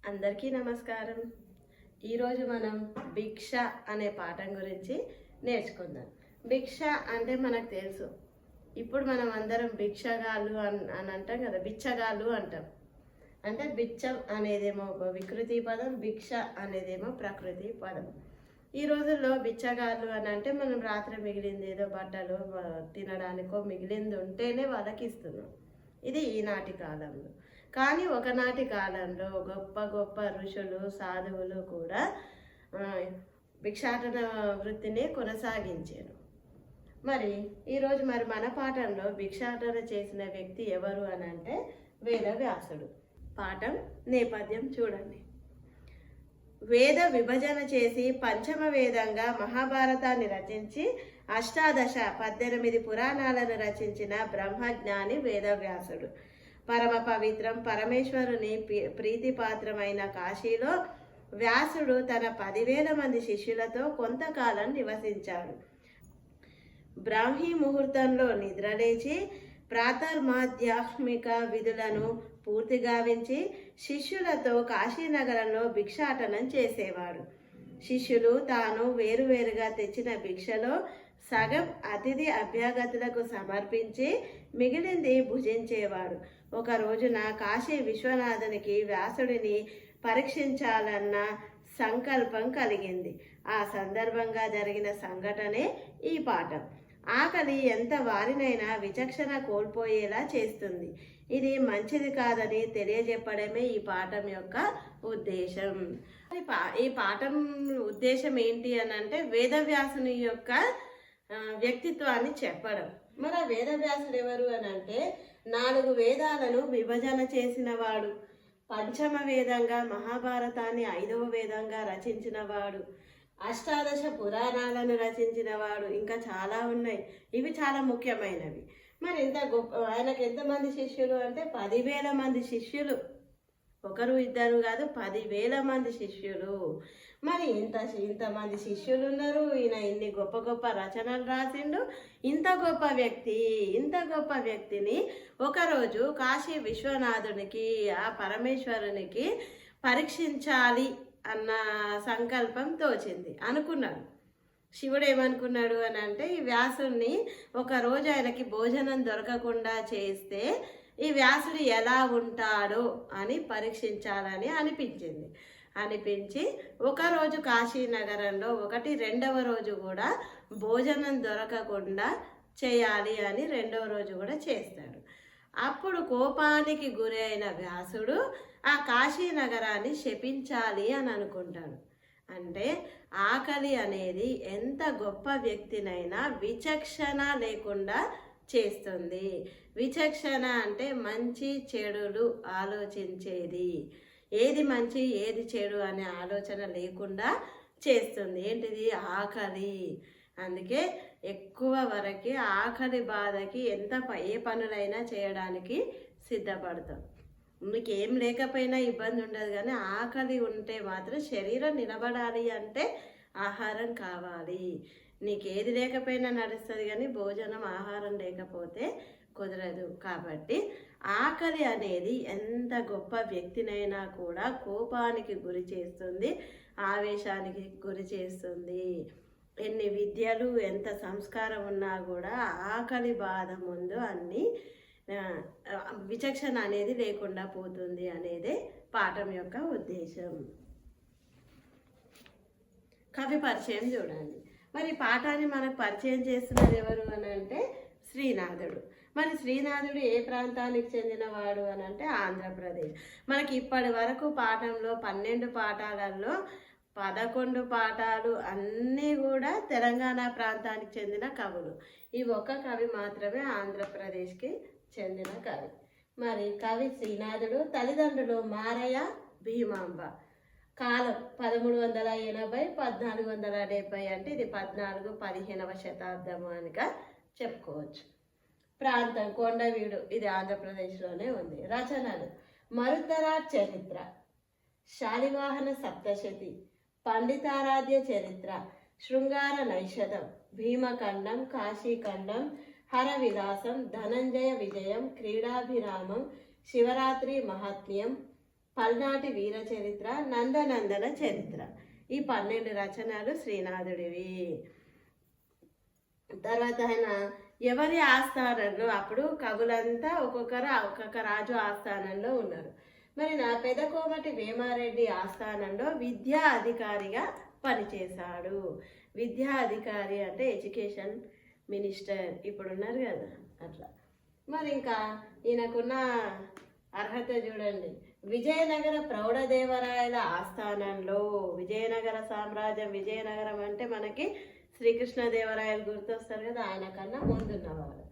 అందరికీ నమస్కారం. ఈరోజు మనం భిక్ష అనే పాఠం గురించి నేర్చుకుందాం. భిక్ష అంటే మనకు తెలుసు. ఇప్పుడు మనం అందరం భిక్షగాళ్ళు అని అంటాం కదా, బిచ్చగాళ్ళు అంటాం. అంటే బిచ్చం అనేదేమో వికృతి పదం, భిక్ష అనేదేమో ప్రకృతి పదం. ఈ రోజుల్లో బిచ్చగాళ్ళు అని అంటే మనం రాత్రి మిగిలింది ఏదో బట్టలు తినడానికో మిగిలింది ఉంటేనే వాళ్ళకి ఇస్తున్నాం. ఇది ఈనాటి కాలంలో. కానీ ఒకనాటి కాలంలో గొప్ప గొప్ప ఋషులు సాధువులు కూడా భిక్షాటన వృత్తిని కొనసాగించారు. ఈరోజు మన పాఠంలో భిక్షాటన చేసిన వ్యక్తి ఎవరు అని అంటే వేదవ్యాసుడు. పాఠం నేపథ్యం చూడండి. వేద విభజన చేసి పంచమ వేదంగా మహాభారతాన్ని రచించి 18 పురాణాలను రచించిన బ్రహ్మజ్ఞాని వేదవ్యాసుడు. పరమ పవిత్రం పరమేశ్వరుని ప్రీతిపాత్రమైన కాశీలో వ్యాసుడు తన 10,000 మంది శిష్యులతో కొంతకాలం నివసించాడు. బ్రాహ్మీ ముహూర్తంలో నిద్రలేచి ప్రాతర్మాధ్యాత్మిక విధులను పూర్తి గావించి శిష్యులతో కాశీనగరంలో భిక్షాటనం చేసేవాడు. శిష్యులు తాను వేరువేరుగా తెచ్చిన భిక్షలో సగం అతిథి అభ్యాగతులకు సమర్పించి మిగిలింది భుజించేవాడు. ఒక రోజున కాశీ విశ్వనాథునికి వ్యాసుడిని పరీక్షించాలన్న సంకల్పం కలిగింది. ఆ సందర్భంగా జరిగిన సంఘటనే ఈ పాఠం. ఆకలి ఎంత వారినైనా విచక్షణ కోల్పోయేలా చేస్తుంది. ఇది మంచిది కాదని తెలియజెప్పడమే ఈ పాఠం యొక్క ఉద్దేశం. ఈ పాఠం ఉద్దేశం ఏంటి అని అంటే వేదవ్యాసుని యొక్క వ్యక్తిత్వాన్ని చెప్పడం. ఆ వేదవ్యాసుడు ఎవరు అని అంటే 4 వేదాలను విభజన చేసిన వాడు, పంచమ వేదంగా మహాభారతాన్ని 5వ వేదంగా రచించిన వాడు, 18 పురాణాలను రచించిన వాడు, ఇంకా చాలా ఉన్నాయి. ఇవి చాలా ముఖ్యమైనవి. ఇంత గొప్ప ఆయనకు ఎంతమంది శిష్యులు అంటే 10,000 మంది శిష్యులు. ఒకరు ఇద్దరు కాదు, 10,000 మంది శిష్యులు. ఇంతమంది శిష్యులు ఉన్నారు. ఈయన ఇన్ని గొప్ప గొప్ప రచనలు రాసిండు. ఇంత గొప్ప వ్యక్తిని ఒకరోజు కాశీ విశ్వనాథునికి ఆ పరమేశ్వరునికి పరీక్షించాలి అన్న సంకల్పం తోచింది. అనుకున్నాడు. శివుడు ఏమనుకున్నాడు అని అంటే ఈ వ్యాసుని ఒకరోజు ఆయనకి భోజనం దొరకకుండా చేస్తే ఈ వ్యాసుడు ఎలా ఉంటాడో అని పరీక్షించాలని అనిపించి ఒకరోజు కాశీనగరంలో 2వ రోజు కూడా భోజనం దొరకకుండా చేయాలి అని 2వ రోజు కూడా చేస్తాడు. అప్పుడు కోపానికి గురి అయిన వ్యాసుడు ఆ కాశీనగరాన్ని శపించాలి అని అనుకుంటాడు. అంటే ఆకలి అనేది ఎంత గొప్ప వ్యక్తినైనా విచక్షణ లేకుండా చేస్తుంది. విచక్షణ అంటే మంచి చెడులు ఆలోచించేది. ఏది మంచి ఏది చెడు అనే ఆలోచన లేకుండా చేస్తుంది. ఏంటిది? ఆకలి. అందుకే ఎక్కువ వరకు ఆకలి బాధకి ఏ పనులైనా చేయడానికి సిద్ధపడతాం. మీకు ఏం లేకపోయినా ఇబ్బంది ఉండదు, కానీ ఆకలి ఉంటే మాత్రం శరీరం నిలబడాలి అంటే ఆహారం కావాలి. నీకేది లేకపోయినా నడుస్తుంది, కానీ భోజనం ఆహారం లేకపోతే కుదరదు. కాబట్టి ఆకలి అనేది ఎంత గొప్ప వ్యక్తినైనా కూడా కోపానికి గురి చేస్తుంది, ఆవేశానికి గురి చేస్తుంది. ఎన్ని విద్యలు ఎంత సంస్కారం ఉన్నా కూడా ఆకలి బాధ ముందు అన్ని విచక్షణ అనేది లేకుండా పోతుంది అనేదే పాఠం యొక్క ఉద్దేశం. కవి పరిచయం చూడండి. పాఠాన్ని మనకు పరిచయం చేస్తున్నది ఎవరు అని అంటే శ్రీనాథుడు. శ్రీనాథుడు ఏ ప్రాంతానికి చెందినవాడు అని అంటే ఆంధ్రప్రదేశ్. మనకి ఇప్పటి వరకు పాఠంలో 12 పాఠాలలో 11 పాఠాలు అన్నీ కూడా తెలంగాణ ప్రాంతానికి చెందిన కవులు. ఈ ఒక్క కవి మాత్రమే ఆంధ్రప్రదేశ్కి చెందిన కవి. కవి శ్రీనాథుడు. తల్లిదండ్రులు మారయ్య, భీమాంబ. కాలం 1380 1470 అంటే ఇది 14-15వ శతాబ్దము అనిగా చెప్పుకోవచ్చు. ప్రాంతం కొండవీడు, ఇది ఆంధ్రప్రదేశ్లోనే ఉంది. రచనలు: మరుత్తర చరిత్ర, శాలివాహన సప్తశతి, పండితారాధ్య చరిత్ర, శృంగార నైషధం, భీమఖండం, కాశీఖండం, హరవిలాసం, ధనంజయ విజయం, క్రీడాభిరామం, శివరాత్రి మహాత్మ్యం, పల్నాటి వీర చరిత్ర, నందనందన చరిత్ర. ఈ 12 రచనలు శ్రీనాథుడివి. తర్వాత ఆయన ఎవరి ఆస్థానంలో, అప్పుడు కవులంతా ఒక్కొక్క రాజు ఆస్థానంలో ఉన్నారు. మరి నా పెదకోమటి వేమారెడ్డి ఆస్థానంలో విద్యా అధికారిగా పనిచేశాడు. విద్యా అధికారి అంటే ఎడ్యుకేషన్ మినిస్టర్ ఇప్పుడు ఉన్నారు కదా అట్లా. మరి ఇంకా ఈయనకున్న అర్హత చూడండి. విజయనగర ప్రౌఢదేవరాయల ఆస్థానంలో, విజయనగర సామ్రాజ్యం, విజయనగరం అంటే మనకి శ్రీకృష్ణదేవరాయలు గుర్తొస్తారు కదా, ఆయన కన్నా ముందున్నవారు.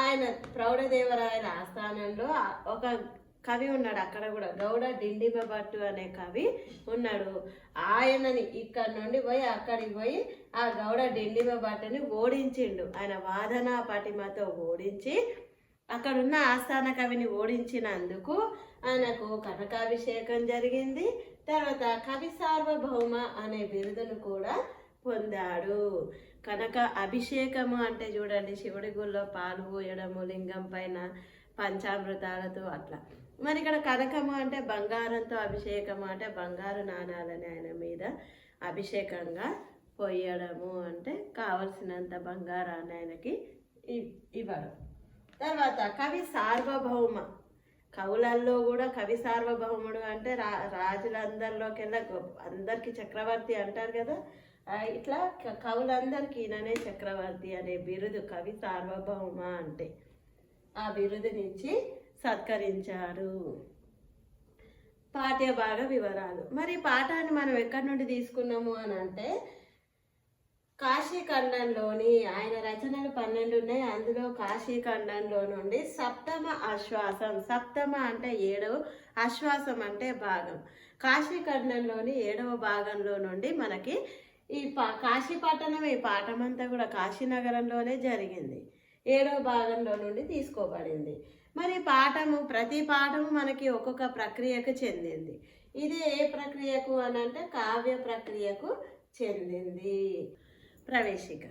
ఆయన ప్రౌఢదేవరాయల ఆస్థానంలో ఒక కవి ఉన్నాడు, అక్కడ కూడా గౌడ డిండిమ భట్టు అనే కవి ఉన్నాడు. ఆయనని ఇక్కడ నుండి పోయి అక్కడికి పోయి ఆ గౌడ డిండిమ భట్టుని ఓడించిండు. ఆయన వాదన పటిమతో ఓడించి, అక్కడున్న ఆస్థాన కవిని ఓడించినందుకు ఆయనకు కనకాభిషేకం జరిగింది. తర్వాత కవి సార్వభౌమ అనే బిరుదును కూడా పొందాడు. కనక అభిషేకము అంటే చూడండి, శివుడి గుళ్ళో పాలు పోయడము, లింగం పైన పంచామృతాలతో అట్లా. మరి ఇక్కడ కనకము అంటే బంగారంతో అభిషేకము అంటే బంగారు నాణాలని ఆయన మీద అభిషేకంగా పోయడము, అంటే కావలసినంత బంగారాన్ని ఆయనకి ఇవ్వడం. తర్వాత కవి సార్వభౌమ, కవులల్లో కూడా కవి సార్వభౌముడు అంటే రాజులందరిలోకెల్లా అందరికీ చక్రవర్తి అంటారు కదా, ఇట్లా కవులందరికీ ఈయననే చక్రవర్తి అనే బిరుదు కవి సార్వభౌమ అంటే. ఆ బిరుదునిచ్చి సత్కరించారు. పాఠ్యభాగ వివరాలు. మరి పాఠాన్ని మనం ఎక్కడి నుండి తీసుకున్నాము అని అంటే, కాశీఖండంలోని ఆయన రచనలు 12 ఉన్నాయి. అందులో కాశీఖండంలో నుండి సప్తమ ఆశ్వాసం, సప్తమ అంటే 7, ఆశ్వాసం అంటే భాగం, కాశీఖండంలోని 7వ భాగంలో నుండి మనకి ఈ కాశీపట్టణం, ఈ పాఠం అంతా కూడా కాశీనగరంలోనే జరిగింది. 7వ భాగంలో నుండి తీసుకోబడింది. మరి పాఠము, ప్రతి పాఠము మనకి ఒక్కొక్క ప్రక్రియకు చెందింది. ఇది ఏ ప్రక్రియకు అని అంటే కావ్య ప్రక్రియకు చెందింది. ప్రవేశిక.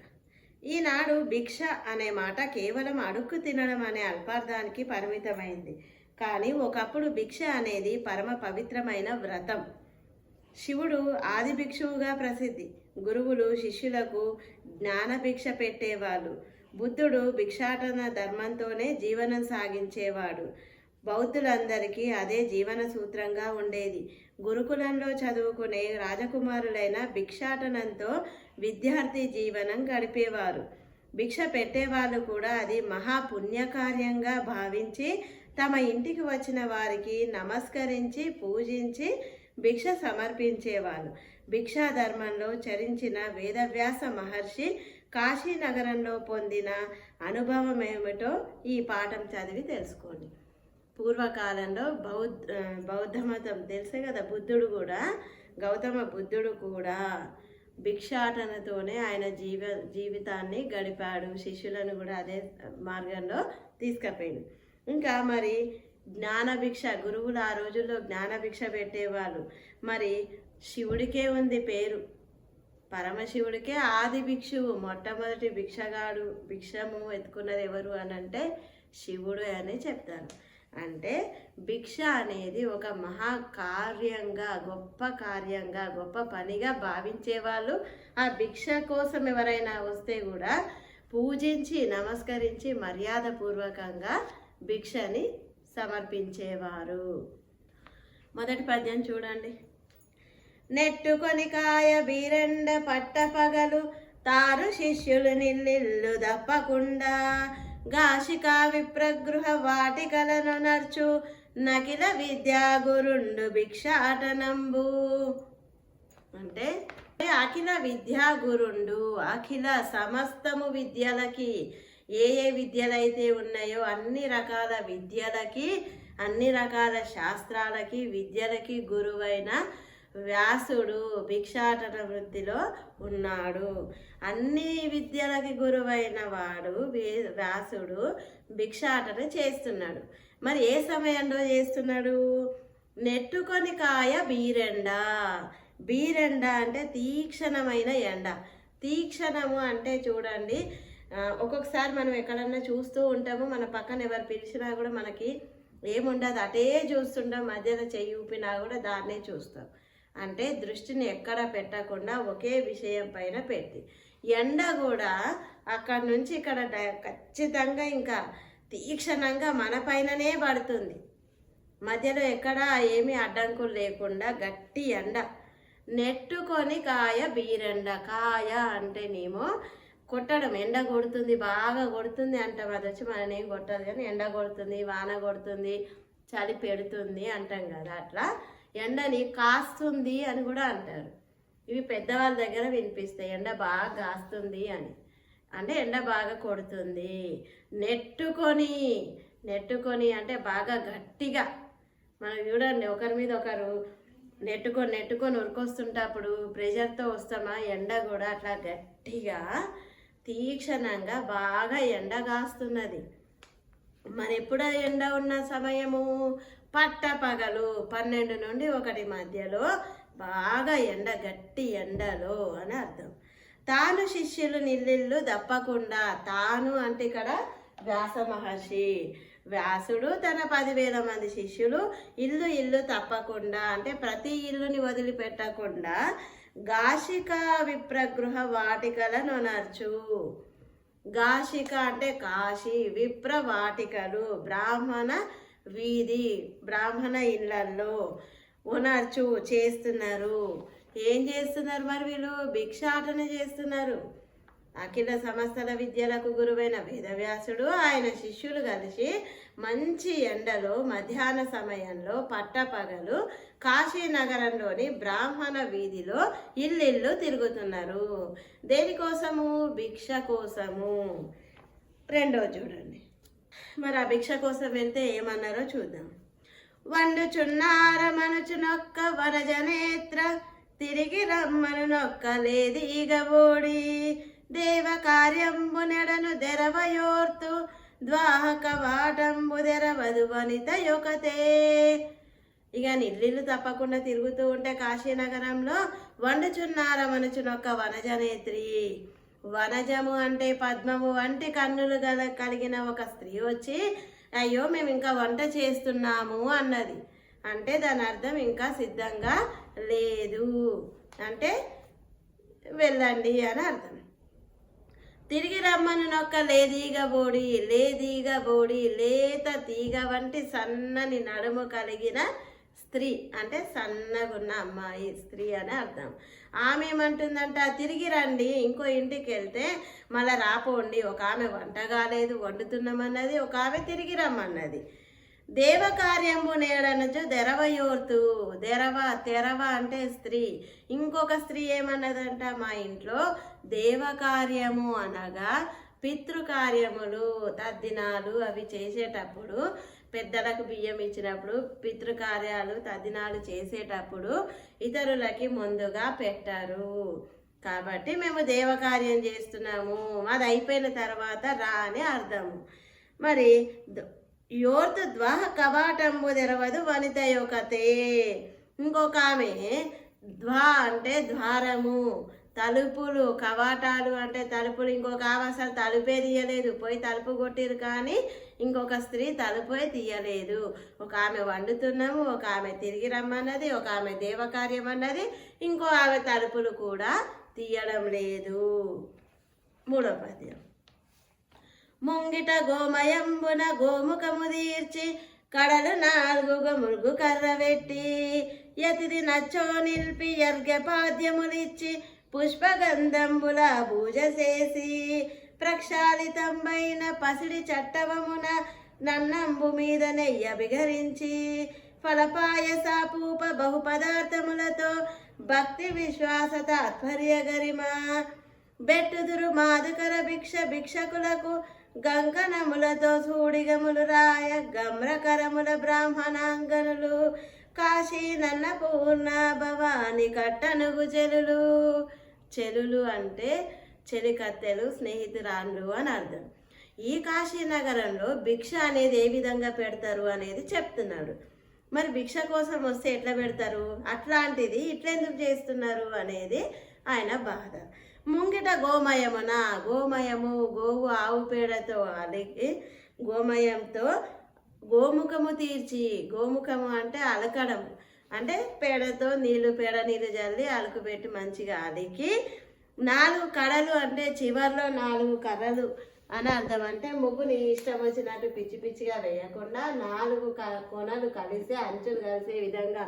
ఈనాడు భిక్ష అనే మాట కేవలం అడుక్కు తినడం అనే అల్పార్థానికి పరిమితమైంది. కానీ ఒకప్పుడు భిక్ష అనేది పరమ పవిత్రమైన వ్రతం. శివుడు ఆది భిక్షువుగా ప్రసిద్ధి. గురువులు శిష్యులకు జ్ఞాన భిక్ష పెట్టేవాళ్ళు. బుద్ధుడు భిక్షాటన ధర్మంతోనే జీవనం సాగించేవాడు. బౌద్ధులందరికీ అదే జీవన సూత్రంగా ఉండేది. గురుకులంలో చదువుకునే రాజకుమారులైన భిక్షాటనంతో విద్యార్థి జీవనం గడిపేవారు. భిక్ష పెట్టేవాళ్ళు కూడా అది మహాపుణ్యకార్యంగా భావించి తమ ఇంటికి వచ్చిన వారికి నమస్కరించి పూజించి భిక్ష సమర్పించేవాళ్ళు. భిక్షా ధర్మంలో చరించిన వేదవ్యాస మహర్షి కాశీనగరంలో పొందిన అనుభవం ఏమిటో ఈ పాఠం చదివి తెలుసుకోండి. పూర్వకాలంలో బౌద్ధ మతం తెలుసే కదా, బుద్ధుడు కూడా, గౌతమ బుద్ధుడు కూడా భిక్షాటనతోనే ఆయన జీవితాన్ని గడిపాడు. శిష్యులను కూడా అదే మార్గంలో తీసుకుపోయాడు. ఇంకా మరి జ్ఞానభిక్ష, గురువులు ఆ రోజుల్లో జ్ఞానభిక్ష పెట్టేవాళ్ళు. మరి శివుడికే ఉంది పేరు, పరమశివుడికే ఆది భిక్షువు, మొట్టమొదటి భిక్షగాడు. భిక్షము ఎత్తుకున్నది ఎవరు అని అంటే శివుడు అని చెప్తారు. అంటే భిక్ష అనేది ఒక మహాకార్యంగా, గొప్ప కార్యంగా, గొప్ప పనిగా భావించేవాళ్ళు. ఆ భిక్ష కోసం ఎవరైనా వస్తే కూడా పూజించి నమస్కరించి మర్యాదపూర్వకంగా భిక్షని సమర్పించేవారు. మొదటి పద్యం చూడండి. నెట్టుకొని కాయ బీరెండ పట్టపగలు తారు శిష్యులు నిల్లిల్లు దప్పకుండా గాశికా విప్రగృహ వాటికలను నర్చు నకిల విద్యా గురుండు భిక్షాటనంబు. అంటే అఖిల విద్యా గురుండు, అఖిల సమస్తము విద్యలకి, ఏ ఏ విద్యలైతే ఉన్నాయో అన్ని రకాల విద్యలకి, అన్ని రకాల శాస్త్రాలకి, విద్యలకి గురువైన వ్యాసుడు భిక్షాటన వృత్తిలో ఉన్నాడు. అన్ని విద్యలకి గురువైన వాడు వ్యాసుడు భిక్షాటన చేస్తున్నాడు. మరి ఏ సమయంలో చేస్తున్నాడు? నెట్టుకొని కాయ బీరెండ. బీరెండ అంటే తీక్షణమైన ఎండ. తీక్షణము అంటే చూడండి, ఒక్కొక్కసారి మనం ఎక్కడన్నా చూస్తూ ఉంటాము, మన పక్కన ఎవరు పిలిచినా కూడా మనకి ఏముండదు, అటే చూస్తుంటాం, మధ్యలో చెయ్యి ఊపినా కూడా దాన్నే చూస్తాం. అంటే దృష్టిని ఎక్కడ పెట్టకుండా ఒకే విషయం పైన పెట్టి, ఎండ కూడా అక్కడి నుంచి ఇక్కడ ఖచ్చితంగా ఇంకా తీక్షణంగా మన పైననే పడుతుంది. మధ్యలో ఎక్కడ ఏమీ అడ్డంకులు లేకుండా గట్టి ఎండ. నెట్టుకొని కాయ బీరెండ. కాయ అంటేనేమో కొట్టడం, ఎండ కొడుతుంది, బాగా కొడుతుంది అంటాం. అది వచ్చి మననేం కొట్టదు కానీ ఎండ కొడుతుంది, వాన కొడుతుంది, చలి పెడుతుంది అంటాం కదా. అట్లా ఎండని కాస్తుంది అని కూడా అంటారు. ఇవి పెద్దవాళ్ళ దగ్గర వినిపిస్తాయి, ఎండ బాగా కాస్తుంది అని. అంటే ఎండ బాగా కొడుతుంది. నెట్టుకొని, నెట్టుకొని అంటే బాగా గట్టిగా. మనం చూడండి, ఒకరి మీద ఒకరు నెట్టుకొని ఉరికొస్తుంటప్పుడు ప్రెషర్తో వస్తామా, ఎండ కూడా అట్లా గట్టిగా తీక్షణంగా బాగా ఎండ కాస్తున్నది. మరి ఎప్పుడు ఎండ ఉన్న సమయము పట్టపగలు 12 నుండి 1 మధ్యలో బాగా ఎండ, గట్టి ఎండలో అని అర్థం. తాను శిష్యులు నిల్లిళ్ళు తప్పకుండా. తాను అంటే ఇక్కడ వ్యాస మహర్షి, వ్యాసుడు తన 10,000 మంది శిష్యులు ఇల్లు తప్పకుండా అంటే ప్రతి ఇల్లుని వదిలిపెట్టకుండా గాశిక విప్రగృహ వాటికలను నర్చు. గాశిక అంటే కాశీ, విప్ర వాటికలు బ్రాహ్మణ వీధి, బ్రాహ్మణ ఇళ్లల్లో ఉనర్చు చేస్తున్నారు. ఏం చేస్తున్నారు మరి వీళ్ళు? భిక్షాటన చేస్తున్నారు. అఖిల సమస్తల విద్యలకు గురువైన వేదవ్యాసుడు ఆయన శిష్యులు కలిసి మంచి ఎండలో మధ్యాహ్న సమయంలో పట్టపగలు కాశీనగరంలోని బ్రాహ్మణ వీధిలో ఇల్లు తిరుగుతున్నారు. దేనికోసము? భిక్ష కోసము. రెండో చూడండి, మరి ఆ భిక్ష కోసం వెళ్తే ఏమన్నారో చూద్దాం. వండుచున్నార మనుచునొక్క వనజనేత్ర, తిరిగి రమ్మను నొక్కలేదీగ ఓడి, దేవ కార్యంబు నెడను దెరవయోర్తు, ద్వాహక వాటంబు దెరవదు వనిత యొకతే. ఇక ఇల్లు తప్పకుండా తిరుగుతూ ఉంటే కాశీనగరంలో వండుచున్నార మనుచునొక్క వనజనేత్రి. వనజము అంటే పద్మము వంటి కన్నులు కలిగిన ఒక స్త్రీ వచ్చి, అయ్యో మేము ఇంకా వంట చేస్తున్నాము అన్నది. అంటే దాని అర్థం ఇంకా సిద్ధంగా లేదు అంటే వెళ్ళండి అని అర్థం. తిరిగి రమ్మను నొక్క లేదీగ బోడి. లేదీగ బోడి లేత తీగ వంటి సన్నని నడుము కలిగిన స్త్రీ అంటే సన్నగున్న అమ్మాయి, స్త్రీ అని అర్థం. ఆమె ఏమంటుందంట, తిరిగి రండి, ఇంకో ఇంటికి వెళ్తే మళ్ళీ రాపోండి. ఒక ఆమె వంట కాలేదు, వండుతున్నామన్నది, ఒక ఆమె తిరిగి రమ్మన్నది. దేవకార్యము నేడనచు దెరవయోర్తు. తెరవ అంటే స్త్రీ. ఇంకొక స్త్రీ ఏమన్నదంట, మా ఇంట్లో దేవకార్యము అనగా పితృకార్యములు, తద్దినాలు అవి చేసేటప్పుడు, పెద్దలకు బియ్యం ఇచ్చినప్పుడు, పితృకార్యాలు తద్దినాలు చేసేటప్పుడు ఇతరులకి ముందుగా పెట్టారు. కాబట్టి మేము దేవకార్యం చేస్తున్నాము, అది అయిపోయిన తర్వాత రా అని అర్థము. మరి యోర్తు ద్వాహ కవాటంబు తెరవదు వనిత యొకతే. ఇంకొక ఆమె ద్వా అంటే ద్వారము, తలుపులు, కవాటాలు అంటే తలుపులు. ఇంకొక ఆమె అసలు తలుపే తీయలేదు, పోయి తలుపు కొట్టిరు కానీ ఇంకొక స్త్రీ తలుపే తీయలేదు. ఒక ఆమె వండుతున్నాము, ఒక ఆమె తిరిగి రమ్మన్నది, ఒక ఆమె దేవకార్యం అన్నది, ఇంకో ఆమె తలుపులు కూడా తీయడం లేదు. మూడో పద్యం. ముంగిట గోమయంబున గోముఖము తీర్చి, కడలు 4 మురుగు కర్ర పెట్టి, యతిది నచ్చో నిల్పి యర్ఘ్యపాద్యములిచ్చి, పుష్పగంధంబుల పూజ చేసి, ప్రక్షాళితంబైన పసిడి చట్టవమున నన్నంబు మీద నెయ్య బిగరించి, ఫలపాయస పూప బహు పదార్థములతో భక్తి విశ్వాస తాత్పర్య గరిమ, బెట్టుదురు మాదుకర భిక్షకులకు గంకనములతో సూడిగములు రాయ, గమ్రకరముల బ్రాహ్మణాంగనులు కాశీ నన్న పూర్ణ భవాని కట్టనుగు చెలులు. చెలులు అంటే చెలికత్తెలు, స్నేహితురాళ్ళు అని అర్థం. ఈ కాశీనగరంలో భిక్ష అనేది ఏ విధంగా పెడతారు అనేది చెప్తున్నాడు. మరి భిక్ష కోసం వస్తే ఎట్లా పెడతారు, అట్లాంటిది ఇట్లెందుకు చేస్తున్నారు అనేది ఆయన బాధ. ముంగిట గోమయమున, గోమయము గోవు ఆవు పేడతో అలికి, గోమయంతో గోముఖము తీర్చి, గోముఖము అంటే అలకడము, అంటే పేడతో పేడ నీళ్ళు జల్లి అలుకు పెట్టి మంచిగా అలికి 4 కడలు అంటే చివర్లో 4 కర్రలు అని అర్థం. అంటే ముగ్గుని ఇష్టం వచ్చినట్టు పిచ్చి పిచ్చిగా వేయకుండా 4 కొనలు కలిసి అంచులు కలిసే విధంగా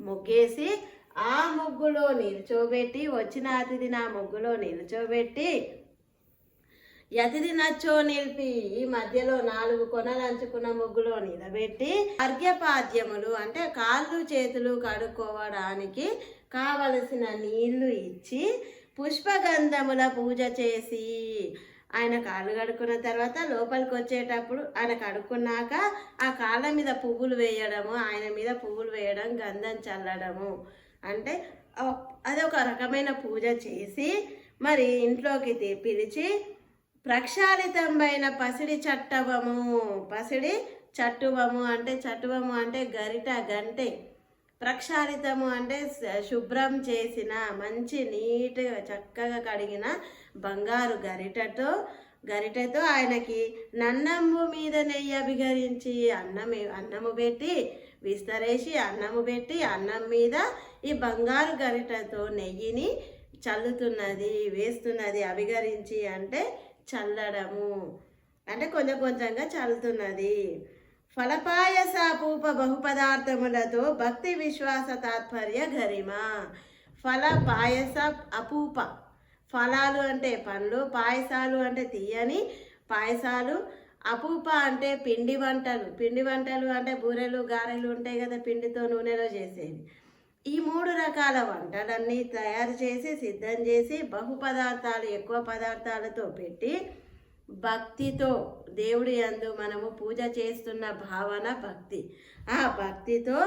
ముగ్గేసి ఆ ముగ్గులో నిల్చోబెట్టి, వచ్చిన అతిథిని ఆ ముగ్గులో నిల్చోబెట్టి, అతిథి నచ్చో నిలిపి ఈ మధ్యలో 4 కొనలు అంచుకున్న ముగ్గులో నిలబెట్టి అర్ఘ్యపాద్యములు అంటే కాళ్ళు చేతులు కడుక్కోవడానికి కావలసిన నీళ్లు ఇచ్చి పుష్పగంధముల పూజ చేసి, ఆయన కాళ్ళు కడుక్కున్న తర్వాత లోపలికి వచ్చేటప్పుడు ఆయన కడుక్కున్నాక ఆ కాళ్ళ మీద పువ్వులు వేయడము, ఆయన మీద పువ్వులు వేయడం, గంధం చల్లడము, అంటే అదొక రకమైన పూజ చేసి మరి ఇంట్లోకి పిలిచి ప్రక్షాళితమైన పసిడి చట్టువము అంటే చట్టువము అంటే గరిట గంటె, ప్రక్షాళితము అంటే శుభ్రం చేసిన మంచి నీట్గా చక్కగా కడిగిన బంగారు గరిటతో ఆయనకి నన్నము మీద నెయ్యి అభిగరించి అన్నము పెట్టి విస్తరేసి అన్నము పెట్టి అన్నం మీద ఈ బంగారు గరిటతో నెయ్యిని వేస్తున్నది. అభిగరించి అంటే చల్లడము, అంటే కొంచెం కొంచెంగా చల్లుతున్నది. ఫలపాయస పూప బహుపదార్థములతో భక్తి విశ్వాస తాత్పర్య గరిమ. ఫల పాయస అపూప, ఫలాలు అంటే పండ్లు, పాయసాలు అంటే తీయని పాయసాలు, అపూప అంటే పిండి వంటలు అంటే బూరెలు గారెలు ఉంటాయి కదా, పిండితో నూనెలో చేసేవి. ఈ 3 రకాల వంటలన్నీ తయారు చేసి సిద్ధం చేసి బహుపదార్థాలు ఎక్కువ పదార్థాలతో పెట్టి భక్తితో దేవుడి యందు మనము పూజ చేస్తున్న భావన భక్తి, ఆ భక్తితో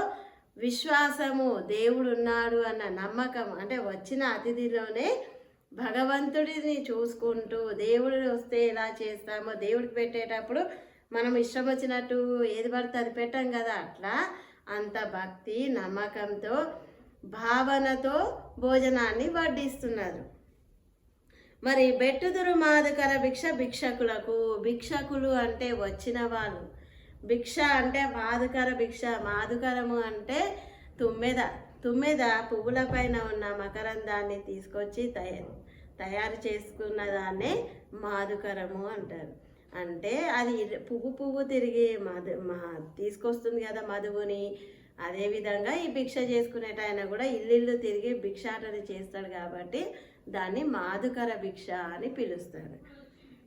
విశ్వాసము, దేవుడు ఉన్నాడు అన్న నమ్మకం, అంటే వచ్చిన అతిథిలోనే భగవంతుడిని చూసుకుంటూ దేవుడు వస్తే ఎలా చేస్తామో, దేవుడికి పెట్టేటప్పుడు మనం ఇష్టం వచ్చినట్టు ఏది పడితే అది పెట్టాం కదా, అట్లా అంత భక్తి నమ్మకంతో భావనతో భోజనాన్ని వడ్డిస్తున్నారు. మరి బెట్టుదురు మాదుకర భిక్షకులకు, భిక్షకులు అంటే వచ్చిన వాళ్ళు, భిక్ష అంటే మాదుకర భిక్ష, మాదుకరము అంటే తుమ్మెద పువ్వుల పైన ఉన్న మకరందాన్ని తీసుకొచ్చి తయారు చేసుకున్న దాన్నే మాదుకరము అంటారు. అంటే అది పువ్వు తిరిగి తీసుకొస్తుంది కదా మధువుని. అదేవిధంగా ఈ భిక్ష చేసుకునేట ఆయన కూడా ఇల్లు తిరిగి భిక్షాటన చేస్తాడు కాబట్టి దాన్ని మాదుకర భిక్ష అని పిలుస్తారు.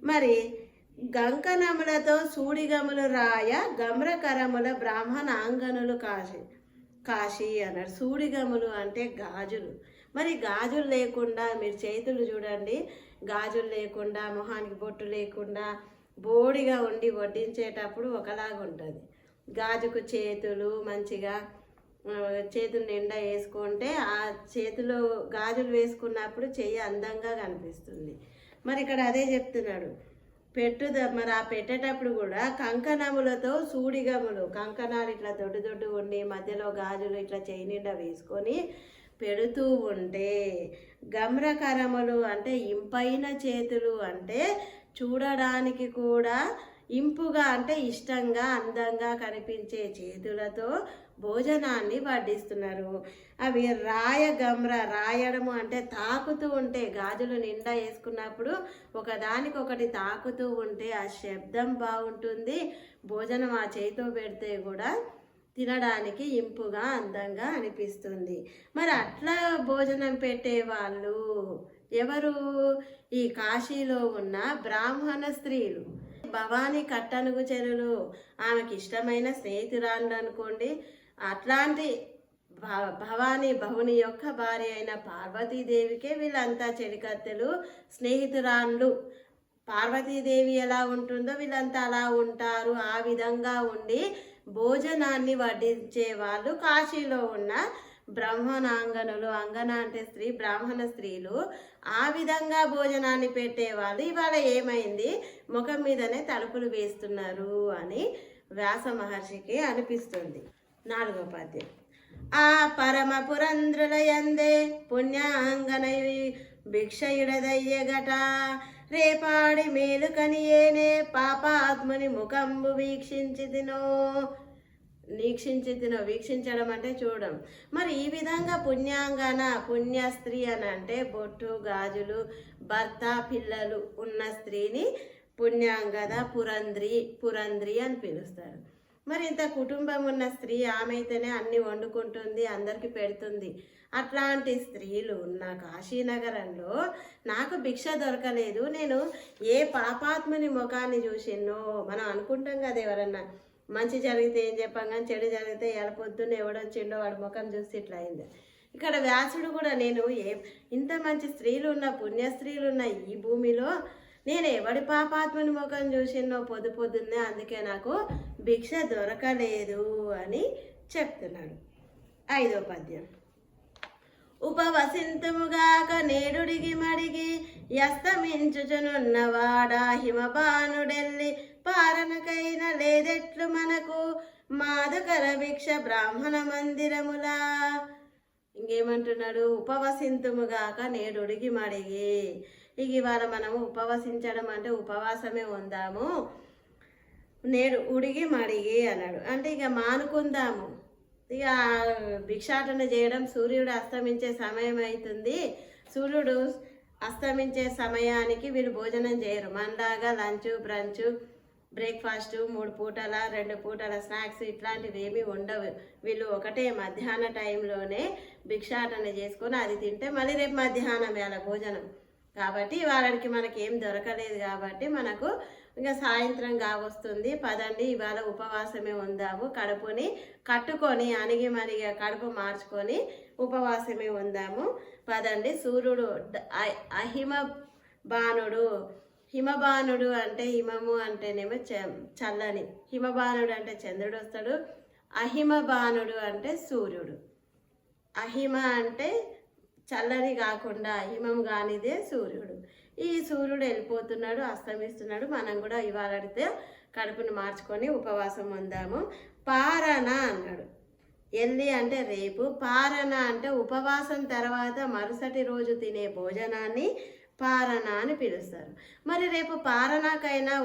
మరి గంకనములతో సూడిగములు రాయ గమ్రకరముల బ్రాహ్మణాంగనులు కాశీ అన్నాడు. సూడిగములు అంటే గాజులు. మరి గాజులు లేకుండా మీరు చేతులు చూడండి, గాజులు లేకుండా మొహానికి బొట్టు లేకుండా బోడిగా ఉండి వడ్డించేటప్పుడు ఒకలాగా ఉంటుంది. గాజుకు చేతులు మంచిగా చేతులు నిండా వేసుకుంటే ఆ చేతిలో గాజులు వేసుకున్నప్పుడు చెయ్యి అందంగా కనిపిస్తుంది. మరి ఇక్కడ అదే చెప్తున్నాడు. మరి ఆ పెట్టేటప్పుడు కూడా కంకణములతో సూడిగములు, కంకణాలు ఇట్లా దొడ్డు ఉండి మధ్యలో గాజులు ఇట్లా చెయ్యి నిండా వేసుకొని పెడుతూ ఉంటే, గమ్రకరములు అంటే ఇంపైన చేతులు, అంటే చూడడానికి కూడా ఇంపుగా అంటే ఇష్టంగా అందంగా కనిపించే చేతులతో భోజనాన్ని వడ్డిస్తున్నారు. అవి రాయడము అంటే తాకుతూ ఉంటే, గాజులు నిండా వేసుకున్నప్పుడు ఒకదానికొకటి తాకుతూ ఉంటే ఆ శబ్దం బాగుంటుంది. భోజనం ఆ చేతితో పెడితే కూడా తినడానికి ఇంపుగా అందంగా అనిపిస్తుంది. మరి అట్లా భోజనం పెట్టేవాళ్ళు ఎవరు? ఈ కాశీలో ఉన్న బ్రాహ్మణ స్త్రీలు. భవానీ కట్టనుగు చెరులు ఆమెకి ఇష్టమైన స్నేహితురాళ్ళు అనుకోండి. అట్లాంటి బహుని యొక్క భార్య అయిన పార్వతీదేవికే వీళ్ళంతా చెలికత్తెలు, స్నేహితురాళ్ళు. పార్వతీదేవి ఎలా ఉంటుందో వీళ్ళంతా అలా ఉంటారు. ఆ విధంగా ఉండి భోజనాన్ని వడ్డించే వాళ్ళు కాశీలో ఉన్న బ్రాహ్మణాంగనులు. అంగన అంటే స్త్రీ, బ్రాహ్మణ స్త్రీలు ఆ విధంగా భోజనాన్ని పెట్టేవాళ్ళు. ఇవాళ ఏమైంది, ముఖం మీదనే తలుపులు వేస్తున్నారు అని వ్యాస మహర్షికి అనిపిస్తుంది. 4వ పద్యం. ఆ పరమ పురంధ్రుల యందే పుణ్యాంగన భిక్షయుడదయ్యగట రేపాడి మేలు కనియేనే పాపాత్ముని ముఖంబు వీక్షించడం అంటే చూడడం. మరి ఈ విధంగా పుణ్యాంగన పుణ్య స్త్రీ అని అంటే బొట్టు గాజులు భర్త పిల్లలు ఉన్న స్త్రీని పుణ్యాంగద పురంద్రి అని పిలుస్తారు. మరి ఇంత కుటుంబం ఉన్న స్త్రీ ఆమె అయితేనే అన్ని వండుకుంటుంది, అందరికి పెడుతుంది. అట్లాంటి స్త్రీలు ఉన్న కాశీనగరంలో నాకు భిక్ష దొరకలేదు. నేను ఏ పాపాత్ముని ముఖాన్ని చూసినో, మనం అనుకుంటాం కదా ఎవరన్నా మంచి జరిగితే ఏం చెప్పాం కానీ చెడు జరిగితే ఎలా పొద్దున్న ఎవడొచ్చిండో వాడి ముఖం చూసి ఇట్లా అయింది. ఇక్కడ వ్యాసుడు కూడా నేను ఇంత మంచి స్త్రీలు ఉన్న పుణ్య స్త్రీలు ఉన్న ఈ భూమిలో నేను ఎవడి పాపాత్మని ముఖం చూసినో పొద్దున్నే, అందుకే నాకు భిక్ష దొరకలేదు అని చెప్తున్నాడు. 5వ పద్యం. ఉపవసింతుముగాక నేడుడిగి మడిగి యస్తమించుచునున్నవాడా హిమబానుడెల్లి పారణకైన లేదెట్లు మనకు మాధుకర భిక్ష బ్రాహ్మణ మందిరములా. ఇంకేమంటున్నాడు? ఉపవసింతుముగాక నేడుడిగి మడిగి. ఇవాళ మనము ఉపవసించడం అంటే ఉపవాసమే ఉందాము, నేడు ఉడిగి మడిగి అన్నాడు. అంటే ఇక మానుకుందాము, ఇక భిక్షాటన చేయడం. సూర్యుడు అస్తమించే సమయం అవుతుంది. సూర్యుడు అస్తమించే సమయానికి వీళ్ళు భోజనం చేయరు. మనలాగా లంచ్ బ్రంచ్ బ్రేక్ఫాస్ట్ 3 పూటల 2 పూటల స్నాక్స్ ఇట్లాంటివి ఏమీ ఉండవు. వీళ్ళు ఒకటే మధ్యాహ్న టైంలోనే భిక్షాటన చేసుకొని అది తింటే మళ్ళీ రేపు మధ్యాహ్నం వేళ భోజనం. కాబట్టి వాళ్ళకి మనకి ఏం దొరకలేదు కాబట్టి మనకు ఇంకా సాయంత్రం కావస్తుంది. పదండి ఇవాళ ఉపవాసమే ఉందాము, కడుపుని కట్టుకొని అణిగి మరిగా కడుపు మార్చుకొని ఉపవాసమే ఉందాము పదండి. సూర్యుడు హిమబానుడు అంటే హిమము అంటేనేమో చల్లని, హిమబానుడు అంటే చంద్రుడు వస్తాడు, అహిమబానుడు అంటే సూర్యుడు. అహిమ అంటే చల్లని కాకుండా హిమం కానిదే సూర్యుడు. ఈ సూర్యుడు వెళ్ళిపోతున్నాడు, అస్తమిస్తున్నాడు. మనం కూడా ఇవాళ అడిగితే కడుపుని మార్చుకొని ఉపవాసం ఉందాము. పారణ అన్నాడు. ఎల్లి అంటే రేపు, పారణ అంటే ఉపవాసం తర్వాత మరుసటి రోజు తినే భోజనాన్ని పారణ అని పిలుస్తారు. మరి రేపు పారణకైనా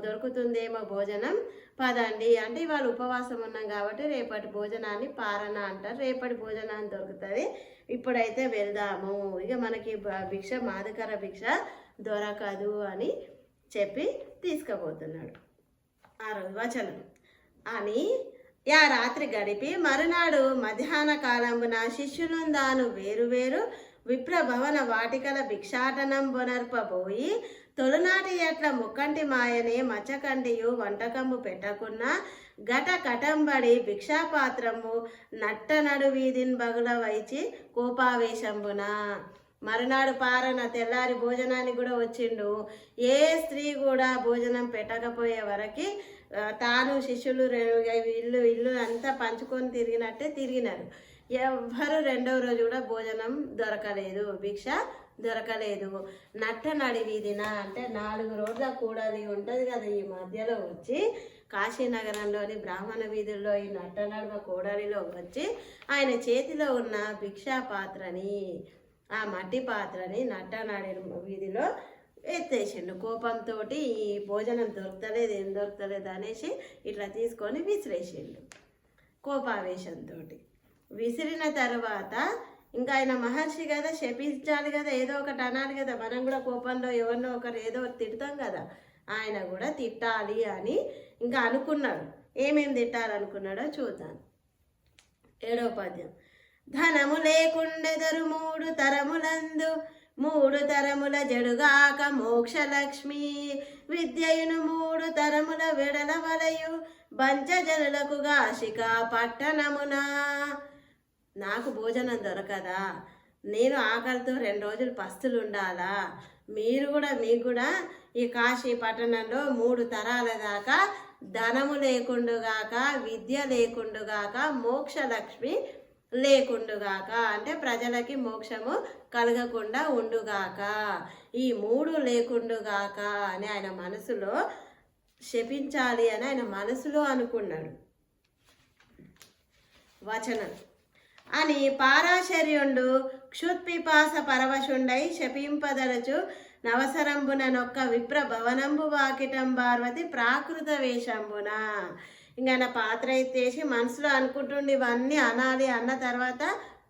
దొరుకుతుందేమో భోజనం, పదండి అంటే ఇవాళ ఉపవాసం ఉన్నాం కాబట్టి రేపటి భోజనాన్ని పారణ అంటారు. రేపటి భోజనాన్ని దొరుకుతుంది, ఇప్పుడైతే వెళ్దాము, ఇక మనకి భిక్ష మాధుకర భిక్ష దొరకదు అని చెప్పి తీసుకుపోతున్నాడు. 6వ వచనం. అని ఆ రాత్రి గడిపి మరునాడు మధ్యాహ్న కాలంబున శిష్యులుందాను వేరు విప్రభవన వాటికల భిక్షాటనం బొనర్పబోయి తొలినాటి ఎట్ల ముక్కంటి మాయనే మచ్చకంటియు వంటకము పెట్టకున్నా ఘట కటంబడి భిక్షాపాత్రము నట్ట నడు వీధిన్ బగుల వైచి కోపావేశంబున. మరునాడు పారన తెల్లారి భోజనానికి కూడా వచ్చిండు. ఏ స్త్రీ కూడా భోజనం పెట్టకపోయే వరకు తాను శిష్యులు ఇల్లు అంతా పంచుకొని తిరిగినారు. ఎవ్వరు 2వ రోజు కూడా భోజనం దొరకలేదు, భిక్ష దొరకలేదు. నట్ట నడి వీధిన అంటే 4 రోడ్ల కూడలి ఉంటుంది కదా, ఈ మధ్యలో వచ్చి కాశీనగరంలోని బ్రాహ్మణ వీధుల్లో ఈ నట్ట నడుమ కూడలిలో వచ్చి ఆయన చేతిలో ఉన్న భిక్షా పాత్రని, ఆ మట్టి పాత్రని నట్ట నడి వీధిలో ఎత్తేసిండు. కోపంతో ఈ భోజనం దొరకలేదు, ఏం దొరకలేదు అనేసి ఇట్లా తీసుకొని విసిరేసిండు. కోపావేశంతో విసిరిన తర్వాత ఇంకా ఆయన మహర్షి కదా, శపించాలి కదా, ఏదో ఒకటి అనాలి కదా. మనం కూడా కోపంలో ఎవరినో ఒకరు ఏదో తిడతాం కదా, ఆయన కూడా తిట్టాలి అని ఇంకా అనుకున్నాడు. ఏమేమి తిట్టాలనుకున్నాడో చూద్దాం. 7వ పద్యం. ధనము లేకుండెదరు 3 తరములందు 3 తరముల జడుగాక మోక్షలక్ష్మి విద్యయును 3 తరముల వెడల వలయు బంచజనులకుగా శిఖా పట్టణమున. నాకు భోజనం దొరకదా, నేను ఆకలితో 2 రోజులు పస్తులు ఉండాలా, మీకు కూడా ఈ కాశీ పట్టణంలో 3 తరాల దాకా ధనము లేకుండుగాక, విద్య లేకుండుగాక, మోక్షలక్ష్మి లేకుండుగాక అంటే ప్రజలకి మోక్షము కలగకుండా ఉండుగాక, ఈ 3 లేకుండుగాక అని ఆయన మనసులో శపించాలి అని ఆయన మనసులో అనుకున్నాడు. వచనం. అని పారాశర్యుండు క్షుత్పిపాస పరవశుండై శపింపదలచు నవసరంబున నొక్క విప్ర భవనంబు వాకిటం పార్వతి ప్రాకృత వేషంబున. ఇంకా ఆయన పాత్ర ఎత్తేసి మనసులో అనుకుంటుండి ఇవన్నీ అనాలి, అన్న తర్వాత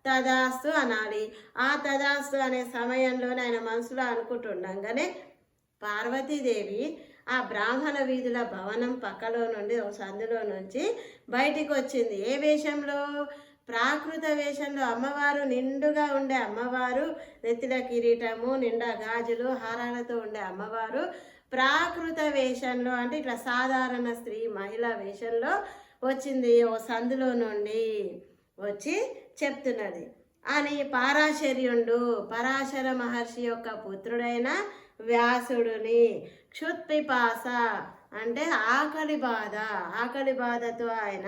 తదాస్తు అనాలి. ఆ తదాస్తు అనే సమయంలోనే ఆయన మనసులో అనుకుంటుండగానే పార్వతీదేవి ఆ బ్రాహ్మణ వీధుల భవనం పక్కలో నుండి ఒక సందులో నుంచి బయటికి వచ్చింది. ఏ వేషంలో? ప్రాకృత వేషంలో. అమ్మవారు నిండుగా ఉండే అమ్మవారు, నెత్తిల కిరీటము, నిండా గాజులు, హారాలతో ఉండే అమ్మవారు ప్రాకృత వేషంలో, అంటే ఇట్లా సాధారణ స్త్రీ మహిళా వేషంలో వచ్చింది. ఓ సందులో నుండి వచ్చి చెప్తున్నది అని పారాశర్యుండు, పరాశర మహర్షి యొక్క పుత్రుడైన వ్యాసుడిని క్షుత్పిపాస అంటే ఆకలి బాధతో ఆయన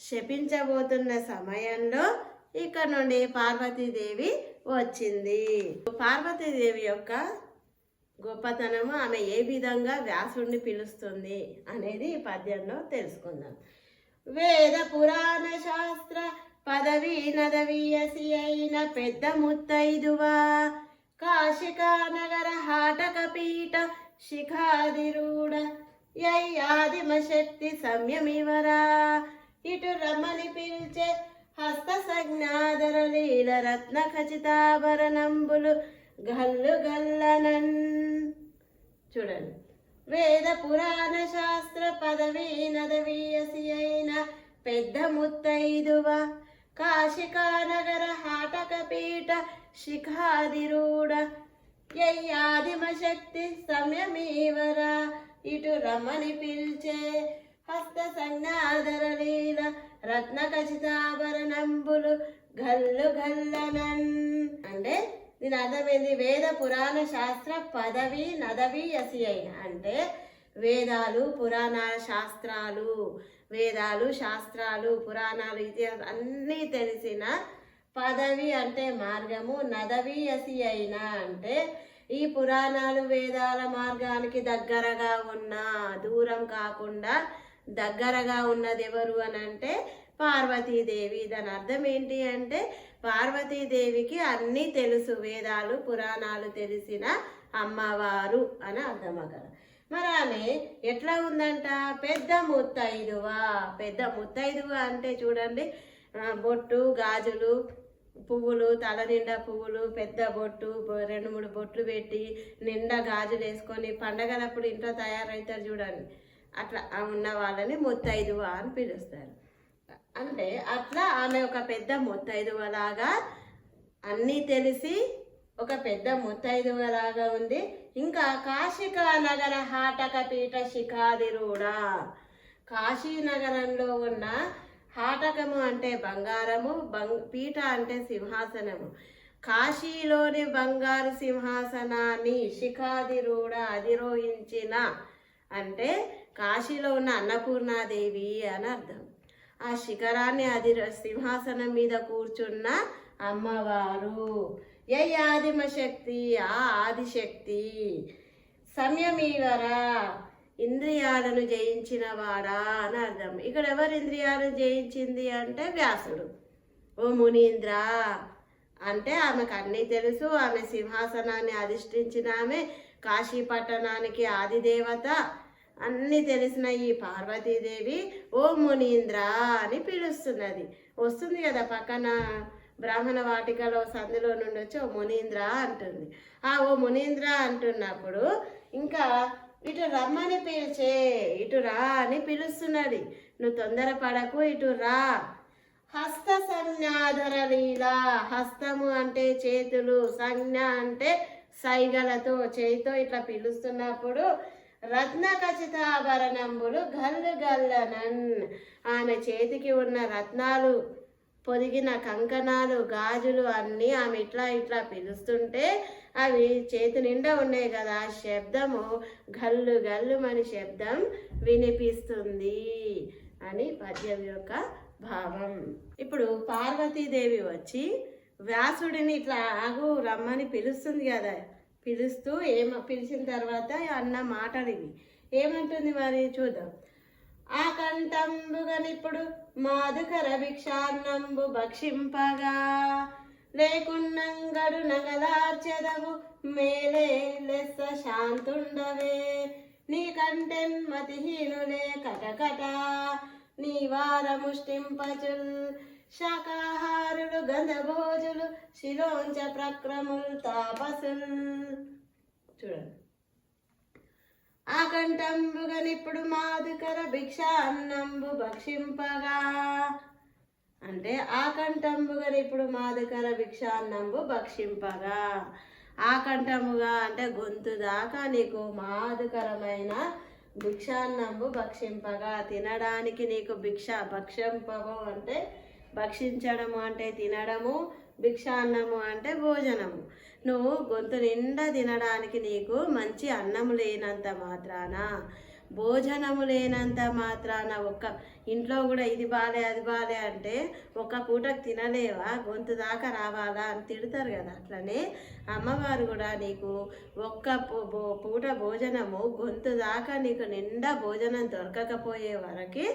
శపించబోతున్న సమయంలో ఇక్కడ నుండి పార్వతీదేవి వచ్చింది. పార్వతీదేవి యొక్క గొప్పతనము, ఆమె ఏ విధంగా వ్యాసుడిని పిలుస్తుంది అనేది ఈ పద్యంలో తెలుసుకుందాం. వేద పురాణ శాస్త్ర పదవీ నదవీయసి అయిన పెద్ద ముత్తైదువా, కాశికా నగర హాటక పీఠ శిఖాదిరూఢ యయ్యాదిమ శక్తి సంయమివరా, ఇటు రమ్మని పిలిచే హస్త సంజ్ఞాధర లీల రత్న ఖచితాభరణంబులు గల్లు గల్లనన్. చూడండి, వేద పురాణ శాస్త్ర పదవీ నదవీయసి అయిన పెద్ద ముత్తైదువ, కాశికా నగర హాటక పీఠ శిఖాదిరూఢ యయ్యాదిమ శక్తి సంయమీవరా, ఇటు రమ్మని పిలిచే హస్త సంజ్ఞాధర లీల రత్న ఖచితాభరణంబులు గల్లు గల్లనన్. అంటే దీని అర్థమైంది, వేద పురాణ శాస్త్ర పదవి నదవీయసి అయిన అంటే వేదాలు, పురాణాల శాస్త్రాలు, వేదాలు, శాస్త్రాలు, పురాణాలు, ఇతిహాసాలు అన్నీ తెలిసిన, పదవి అంటే మార్గము, నదవీయసి అయిన అంటే ఈ పురాణాలు వేదాల మార్గానికి దగ్గరగా ఉన్న, దూరం కాకుండా దగ్గరగా ఉన్నది ఎవరు అని అంటే పార్వతీదేవి. దాని అర్థం ఏంటి అంటే పార్వతీదేవికి అన్నీ తెలుసు, వేదాలు పురాణాలు తెలిసిన అమ్మవారు అని అర్థం అక్కడ. మరి ఆమె ఎట్లా ఉందంట? పెద్ద ముత్తైదువా. పెద్ద ముత్తైదువా అంటే చూడండి, బొట్టు, గాజులు, పువ్వులు, తల నిండా పువ్వులు, పెద్ద బొట్టు, 2-3 బొట్లు పెట్టి నిండా గాజులు వేసుకొని పండగలప్పుడు ఇంట్లో తయారవుతారు చూడండి, అట్లా ఉన్న వాళ్ళని ముత్తైదువా అని పిలుస్తారు. అంటే అట్లా ఆమె ఒక పెద్ద ముత్తైదువలాగా అన్నీ తెలిసి ఒక పెద్ద ముత్తైదువలాగా ఉంది. ఇంకా కాశికా నగర హాటక పీఠ శిఖాదిరూఢ, కాశీ నగరంలో ఉన్న హాటకము అంటే బంగారము, పీఠ అంటే సింహాసనము, కాశీలోని బంగారు సింహాసనాన్ని శిఖాదిరూఢ అధిరోహించిన అంటే కాశీలో ఉన్న అన్నపూర్ణాదేవి అని అర్థం. ఆ శిఖరాన్ని సింహాసనం మీద కూర్చున్న అమ్మవారు. యయాదిమ శక్తి, ఆ ఆదిశక్తి. సంయమీవరా, ఇంద్రియాలను జయించిన వాడా అని అర్థం. ఇక్కడ ఎవరు ఇంద్రియాలను జయించింది అంటే వ్యాసుడు. ఓ మునీంద్ర అంటే ఆమెకు అన్నీ తెలుసు, ఆమె సింహాసనాన్ని అధిష్ఠించిన ఆమె, కాశీ పట్టణానికి ఆదిదేవత, అన్నీ తెలిసిన ఈ పార్వతీదేవి ఓ మునీంద్ర అని పిలుస్తున్నది. వస్తుంది కదా పక్కన బ్రాహ్మణ వాటికలో సందులో నుండి వచ్చి ఓ మునీంద్ర అంటుంది. ఆ ఓ మునీంద్ర అంటున్నప్పుడు ఇంకా ఇటు రమ్మని పిలిచే, ఇటు రా అని పిలుస్తున్నది. నువ్వు తొందరపడకు, ఇటు రా. హస్త సంజ్ఞాధర లీల, హస్తము అంటే చేతులు, సంజ్ఞ అంటే సైగలతో, చేతితో ఇట్లా పిలుస్తున్నప్పుడు రత్న ఖచితాభరణంబులు గల్లు గల్లనన్, ఆమె చేతికి ఉన్న రత్నాలు పొదిగిన కంకణాలు, గాజులు అన్నీ ఆమె ఇట్లా ఇట్లా పిలుస్తుంటే అవి చేతి నిండా ఉన్నాయి కదా, శబ్దము గల్లు గల్లు అని శబ్దం వినిపిస్తుంది అని పద్యం యొక్క భావం. ఇప్పుడు పార్వతీదేవి వచ్చి వ్యాసుడిని ఇట్లా ఆగు రమ్మని పిలుస్తుంది కదా, పిలుస్తూ పిలిచిన తర్వాత అన్న మాటలు ఇవి ఏమంటుంది మరి చూద్దాం. ఆ కంఠంబుగనిప్పుడు మాధుకర భిక్షాన్నంబు భక్షింపగా, లేకున్నంగ నంగడు నగలార్చెదవు మేలే లెస్స శాంతుండవే నీకంటెన్ మతిహీనులే కటకట నీ వారముష్టింపచుల్ శాకాహారులు గంధభోజులు శిలోంచ ప్రక్రముల్ తాపసుల్. చూడండి, ఆకంఠంబుగనిప్పుడు మాదుకర భిక్ష అన్నంబు భక్షింపగా అంటే ఆకంఠంబుగనిప్పుడు మాదుకర భిక్ష అన్నంబు భక్షింపగా. ఆకంఠముగా అంటే గొంతు దాకా నీకు మాదుకరమైన భిక్షాన్నంబు భక్షింపగా, తినడానికి నీకు భిక్ష భక్షింపము అంటే భక్షించడము అంటే తినడము, భిక్షాన్నము అంటే భోజనము. నువ్వు గొంతు నిండా తినడానికి నీకు మంచి అన్నము లేనంత మాత్రాన, భోజనము లేనంత మాత్రాన, ఒక్క ఇంట్లో కూడా ఇది బాలే అది బాలే అంటే ఒక్క పూటకు తినలేవా, గొంతు దాకా రావాలా అని తిడతారు కదా. అట్లనే అమ్మవారు కూడా నీకు ఒక్క పూట భోజనము గొంతు దాకా నీకు నిండా భోజనం దొరకకపోయే వరకు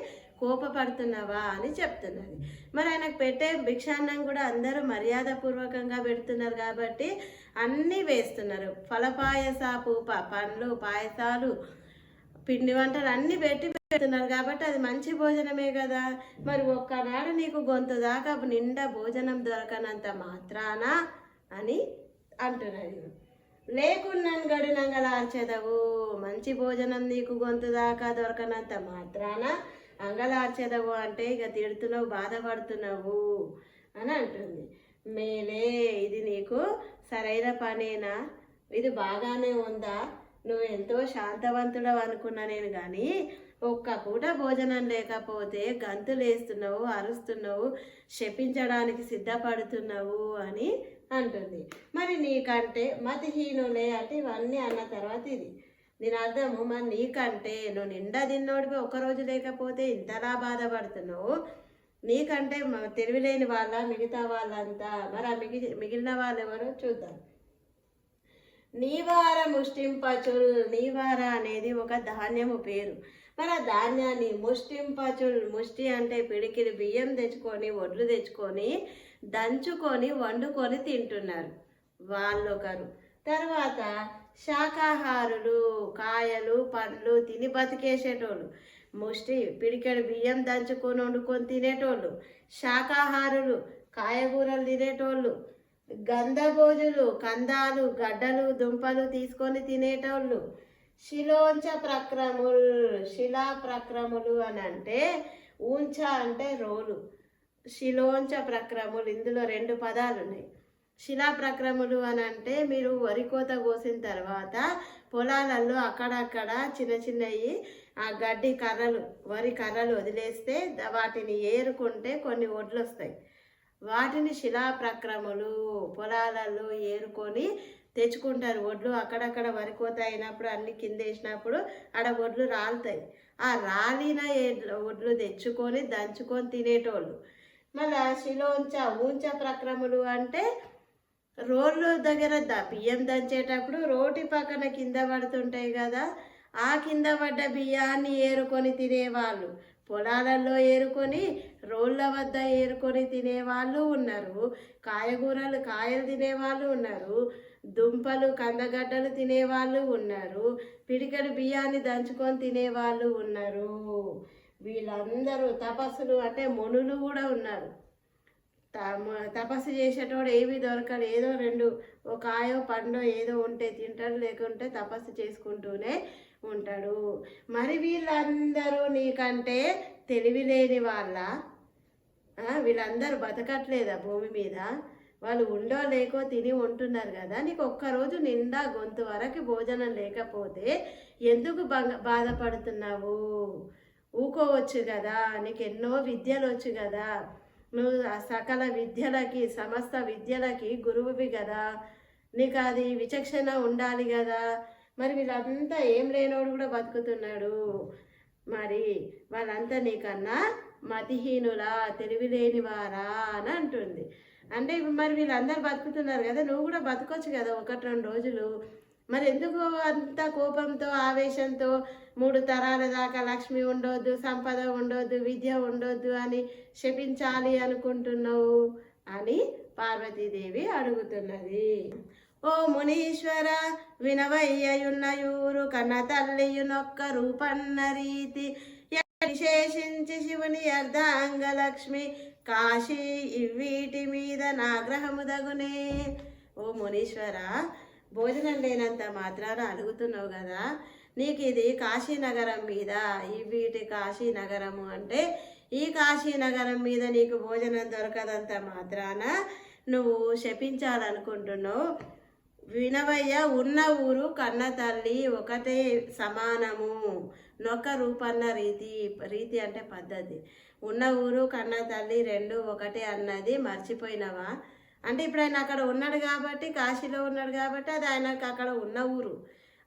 కోపపడుతున్నావా అని చెప్తున్నది. మరి ఆయనకు పెట్టే భిక్షాన్నం కూడా అందరూ మర్యాదపూర్వకంగా పెడుతున్నారు కాబట్టి అన్నీ వేస్తున్నారు. ఫలపాయస పండ్లు పాయసాలు పిండి వంటలు అన్నీ పెడుతున్నారు కాబట్టి అది మంచి భోజనమే కదా. మరి ఒక్కనాడు నీకు గొంతు దాకా నిండా భోజనం దొరకనంత మాత్రాన అని అంటున్నది. లేకున్నాను గడునంగలార్చెదవు, మంచి భోజనం నీకు గొంతు దాకా దొరకనంత మాత్రాన అంగలార్చెదవు అంటే ఇక తిడుతున్నావు, బాధపడుతున్నావు అని అంటుంది. మేలే, ఇది నీకు సరైన పనేనా, ఇది బాగానే ఉందా, నువ్వు ఎంతో శాంతవంతుడవు అనుకున్నా నేను, కానీ ఒక్క పూట భోజనం లేకపోతే గంతులు వేస్తున్నావు, అరుస్తున్నావు, శపించడానికి సిద్ధపడుతున్నావు అని అంటుంది. మరి నీకంటే మతిహీనులే అంటే ఇవన్నీ అన్న తర్వాత ఇది దీని అర్థము, మరి నీకంటే నువ్వు నిండా తిన్నోడివి ఒకరోజు లేకపోతే ఇంతలా బాధపడుతున్నావు, నీకంటే తెలివిలేని వాళ్ళ మిగతా వాళ్ళంతా, మరి ఆ మిగిలిన వాళ్ళు ఎవరో చూద్దాం. నీవార ముష్టింపచుల్, నీవార అనేది ఒక ధాన్యము పేరు. మరి ఆ ధాన్యాన్ని ముష్టింపచుల్, ముష్టి అంటే పిడికిలి బియ్యం తెచ్చుకొని వడ్లు తెచ్చుకొని దంచుకొని వండుకొని తింటున్నారు వాళ్ళొకరు. తర్వాత శాకాహారులు కాయలు పండ్లు తిని బతికేసేటోళ్ళు, ముష్టి పిడికెడు బియ్యం దంచుకొని వండుకొని తినేటోళ్ళు శాకాహారులు, కాయగూరలు తినేటోళ్ళు, గంధభోజులు కందాలు గడ్డలు దుంపలు తీసుకొని తినేటోళ్ళు, శిలోంచ ప్రక్రములు, శిలా ప్రక్రములు అని అంటే ఊంచ అంటే రోలు, శిలోంచ ప్రక్రములు ఇందులో రెండు పదాలు ఉన్నాయి. శిలా ప్రక్రములు అని అంటే మీరు వరి కోత కోసిన తర్వాత పొలాలలో అక్కడక్కడ చిన్న చిన్నవి ఆ గడ్డి కర్రలు వరి కర్రలు వదిలేస్తే వాటిని ఏరుకుంటే కొన్ని వడ్లు వస్తాయి. వాటిని శిలా ప్రక్రములు పొలాలలో ఏరుకొని తెచ్చుకుంటారు. వడ్లు అక్కడక్కడ వరి కోత అయినప్పుడు అన్ని కింద వేసినప్పుడు ఆడ వడ్లు రాలుతాయి. ఆ రాలిన వడ్లు తెచ్చుకొని దంచుకొని తినేటోళ్ళు. మళ్ళా శిలోంచ ఊంచ ప్రక్రములు అంటే రోడ్ల దగ్గర బియ్యం దంచేటప్పుడు రోటి పక్కన కింద పడుతుంటాయి కదా, ఆ కింద పడ్డ బియ్యాన్ని ఏరుకొని తినేవాళ్ళు, పొలాలలో ఏరుకొని రోళ్ళ వద్ద ఏరుకొని తినేవాళ్ళు ఉన్నారు, కాయగూరలు కాయలు తినేవాళ్ళు ఉన్నారు, దుంపలు కందగడ్డలు తినేవాళ్ళు ఉన్నారు, పిడికెడు బియ్యాన్ని దంచుకొని తినేవాళ్ళు ఉన్నారు. వీళ్ళందరూ తపస్సులు అంటే మునులు కూడా ఉన్నారు. తపస్సు చేసేటోడు ఏమీ దొరకడు, ఏదో రెండు ఒక ఆయో పండో ఏదో ఉంటే తింటాడు, లేకుంటే తపస్సు చేసుకుంటూనే ఉంటాడు. మరి వీళ్ళందరూ నీకంటే తెలివి లేని వాళ్ళ, వీళ్ళందరూ బతకట్లేదా భూమి మీద, వాళ్ళు ఉండో లేకో తిని ఉంటున్నారు కదా, నీకు ఒక్కరోజు నిండా గొంతు వరకు భోజనం లేకపోతే ఎందుకు బాధపడుతున్నావు? ఊకోవచ్చు కదా, నీకు ఎన్నో విద్యలు వచ్చు కదా, నువ్వు సకల విద్యలకి సమస్త విద్యలకి గురువువి కదా, నీకు అది విచక్షణ ఉండాలి కదా. మరి వీళ్ళంతా ఏం లేనోడు కూడా బతుకుతున్నాడు, మరి వాళ్ళంతా నీకన్నా మతిహీనులా తెలివిలేని వారా అని అంటుంది. అంటే మరి వీళ్ళందరూ బతుకుతున్నారు కదా, నువ్వు కూడా బతకొచ్చు కదా 1-2 రోజులు. మరి ఎందుకు అంత కోపంతో ఆవేశంతో 3 తరాల దాకా లక్ష్మి ఉండొద్దు, సంపద ఉండొద్దు, విద్య ఉండొద్దు అని శపించాలి అనుకుంటున్నావు అని పార్వతీదేవి అడుగుతున్నది. ఓ మునీశ్వర వినవయ్యయున్నయూరు కన్న తల్లియునొక్క రూపన్న రీతి విశేషించి శివుని అర్ధాంగలక్ష్మి కాశీ ఇవ్వీటి మీద నాగ్రహము దగునే. ఓ మునీశ్వర, భోజనం లేనంత మాత్రాన అడుగుతున్నావు కదా, నీకు ఇది కాశీనగరం మీద, ఇవ్వీటి కాశీనగరము అంటే ఈ కాశీనగరం మీద నీకు భోజనం దొరకదంత మాత్రాన నువ్వు శపించాలనుకుంటున్నావు. వినవయ్య, ఉన్న ఊరు కన్న తల్లి ఒకటే సమానము, నొక్క రూపన్న రీతి అంటే పద్ధతి. ఉన్న ఊరు కన్న తల్లి రెండు ఒకటే అన్నది మర్చిపోయినవా? అంటే ఇప్పుడు ఆయన అక్కడ ఉన్నాడు కాబట్టి, కాశీలో ఉన్నాడు కాబట్టి అది ఆయనకు అక్కడ ఉన్న ఊరు,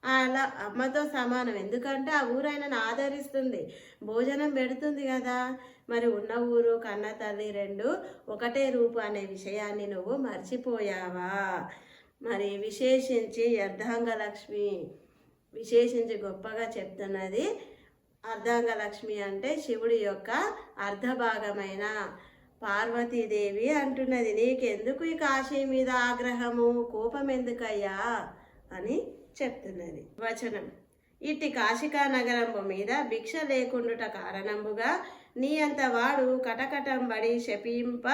అలా అమ్మతో సమానం. ఎందుకంటే ఆ ఊరు ఆయనను ఆదరిస్తుంది, భోజనం పెడుతుంది కదా. మరి ఉన్న ఊరు కన్న తల్లి రెండు ఒకటే రూపు అనే విషయాన్ని నువ్వు మర్చిపోయావా? మరి విశేషించి అర్ధాంగలక్ష్మి, విశేషించి గొప్పగా చెప్తున్నది. అర్ధాంగలక్ష్మి అంటే శివుడి యొక్క అర్ధభాగమైన పార్వతీదేవి అంటున్నది. నీకెందుకు ఈ కాశీ మీద ఆగ్రహము, కోపం ఎందుకయ్యా అని చెప్తున్నది. వచనం: ఇట్టి కాశికా నగరంబు మీద భిక్ష లేకుండుట కారణంబుగా నీ అంత వాడు కటకటంబడి శపింప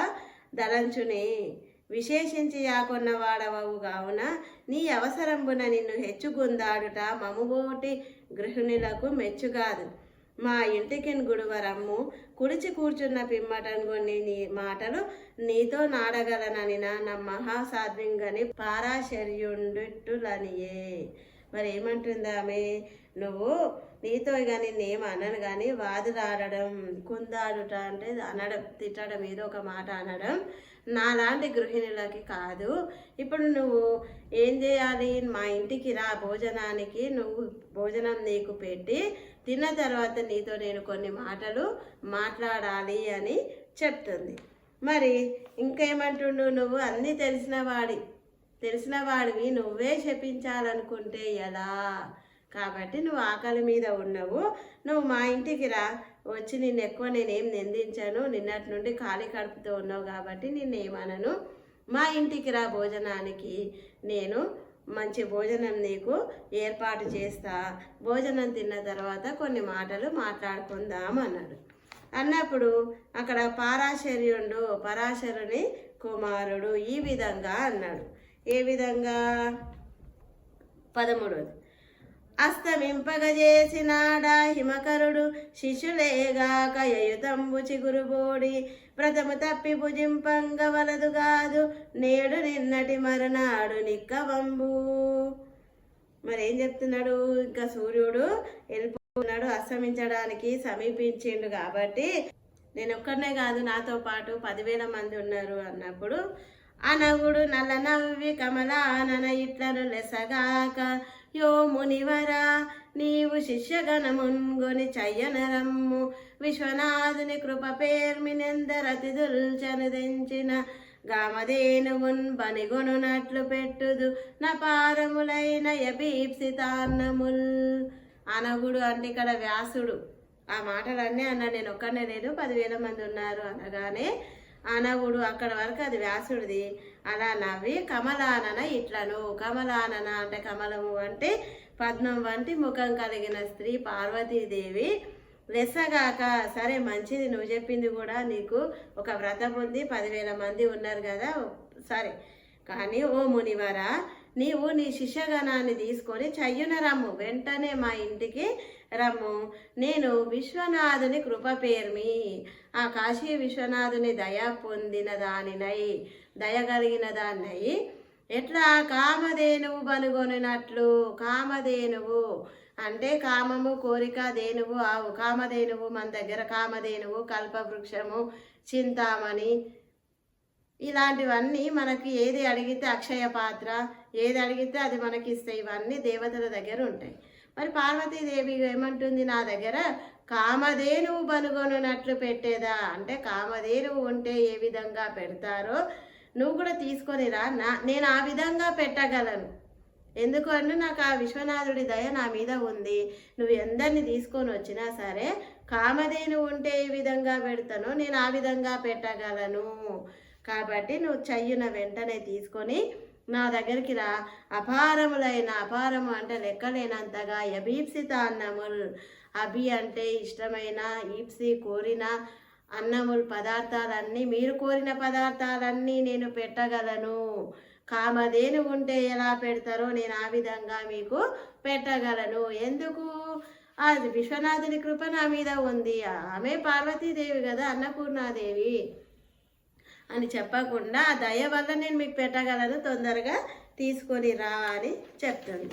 దలంచునే. విశేషించి యాకొన్న వాడవవు కావున నీ అవసరంబున నిన్ను హెచ్చుగుందాడుట మముబోటి గృహిణులకు మెచ్చుగాదు. మా ఇంటికి గుడువరమ్ము కుడిచి కూర్చున్న పిమ్మటను కొన్ని నీ మాటలు నీతో నాడగలనని నా మహాసాధ్వింగని పారాశర్యుండులనియే. మరి ఏమంటుందామె? నువ్వు నీతో కానీ నేనేం అనను కానీ వాదులాడడం, కుందాడుట అంటే అనడం, తిట్టడం, ఏదో ఒక మాట అనడం నాలాంటి గృహిణులకి కాదు. ఇప్పుడు నువ్వు ఏం చేయాలి? మా ఇంటికి రా, భోజనానికి, నువ్వు భోజనం నీకు పెట్టి తిన్న తర్వాత నీతో నేను కొన్ని మాటలు మాట్లాడాలి అని చెప్తుంది. మరి ఇంకేమంటుండు? నువ్వు అన్నీ తెలిసిన వాడివి నువ్వే శపించాలనుకుంటే ఎలా? కాబట్టి నువ్వు ఆకలి మీద ఉన్నావు, నువ్వు మా ఇంటికి రా, వచ్చి నిన్ను ఎక్కువ నేనేం నిందించాను, నిన్నటి నుండి ఖాళీ కడుపుతో ఉన్నావు కాబట్టి నిన్నేమనను. మా ఇంటికి రా భోజనానికి, నేను మంచి భోజనం నీకు ఏర్పాటు చేస్తా, భోజనం తిన్న తర్వాత కొన్ని మాటలు మాట్లాడుకుందాం అన్నాడు. అన్నప్పుడు అక్కడ పరాశరుని కుమారుడు ఈ విధంగా అన్నాడు. ఏ విధంగా? 13. అస్తమింపగజేసినాడా హిమకరుడు శిష్యులేగాక యయుతంబు చిగురుబోడి వ్రతము తప్పి భుజింపంగ వలదుగాదు నేడు నిన్నటి మరునాడు నిక్కవంబు. మరి ఏం చెప్తున్నాడు? ఇంకా సూర్యుడు వెళ్ళిపోతున్నాడు, అస్తమించడానికి సమీపించిండు కాబట్టి నేను ఒక్కడనే కాదు, నాతో పాటు 10,000 మంది ఉన్నారు అన్నప్పుడు అనగుడు నల్ల నవ్వి కమలానన ఇట్లను లెసగాక యో మునివరా నీవు శిష్యగణమున్గొని చయ్యనరమ్ము విశ్వనాథుని కృప పేర్మినెందరతిదుల్చను దించిన గామధేనువున్ బనిగొనునట్లు పెట్టుదు నా పారములైన యభీప్సితాన్నముల్. అనగుడు అంటే ఇక్కడ వ్యాసుడు ఆ మాటలన్నీ అన్నాడు. నేను ఒక్కనే లేదు, 10,000 మంది ఉన్నారు అనగానే అనవుడు అక్కడ వరకు అది వ్యాసుడిది. అలా నవ్వి కమలానన ఇట్లను, కమలానన అంటే కమలము అంటే పద్మం వంటి ముఖం కలిగిన స్త్రీ పార్వతీదేవి లెస్సగాక, సరే మంచిది, నువ్వు చెప్పింది కూడా, నీకు ఒక వ్రతం ఉంది, 10,000 మంది ఉన్నారు కదా, సరే. కానీ ఓ మునివరా, నీవు నీ శిష్యగణాన్ని తీసుకొని చయ్యున రమ్ము, వెంటనే మా ఇంటికి రమ్ము. నేను విశ్వనాథుని కృప పేర్మి, ఆ కాశీ విశ్వనాథుని దయ పొందిన దానినై, దయగలిగిన దాన్నై, ఎట్లా కామధేనువు బనుగొనినట్లు. కామధేనువు అంటే కామము, కోరిక, ధేనువు ఆవు. కామధేనువు మన దగ్గర కామధేనువు, కల్పవృక్షము, చింతామణి, ఇలాంటివన్నీ మనకి ఏది అడిగితే అక్షయ పాత్ర, ఏది అడిగితే అది మనకి ఇస్తాయి. ఇవన్నీ దేవతల దగ్గర ఉంటాయి. మరి పార్వతీదేవి ఏమంటుంది? నా దగ్గర కామధేనువు బనుగొనున్నట్లు పెట్టేదా అంటే, కామధేనువు ఉంటే ఏ విధంగా పెడతారో నువ్వు కూడా తీసుకొని రా, నేను ఆ విధంగా పెట్టగలను. ఎందుకు అంటే నాకు ఆ విశ్వనాథుడి దయ నా మీద ఉంది. నువ్వు ఎందరిని తీసుకొని వచ్చినా సరే కామధేనువు ఉంటే ఏ విధంగా పెడతానో నేను ఆ విధంగా పెట్టగలను. కాబట్టి నువ్వు చెయ్యున వెంటనే తీసుకొని నా దగ్గరికి రా. అపారము అంటే లెక్కలేనంతగా యభీప్సిత అన్నముల్, అభి అంటే ఇష్టమైన, ఈప్సి కోరిన, అన్నములు పదార్థాలన్నీ, మీరు కోరిన పదార్థాలన్నీ నేను పెట్టగలను. కామధేను ఉంటే ఎలా పెడతారో నేను ఆ విధంగా మీకు పెట్టగలను. ఎందుకు? అది విశ్వనాథుని కృప నా మీద ఉంది. ఆమె పార్వతీదేవి కదా, అన్నపూర్ణాదేవి అని చెప్పకుండా ఆ దయ వల్ల నేను మీకు పెట్టగలను, తొందరగా తీసుకొని రా అని చెప్తుంది.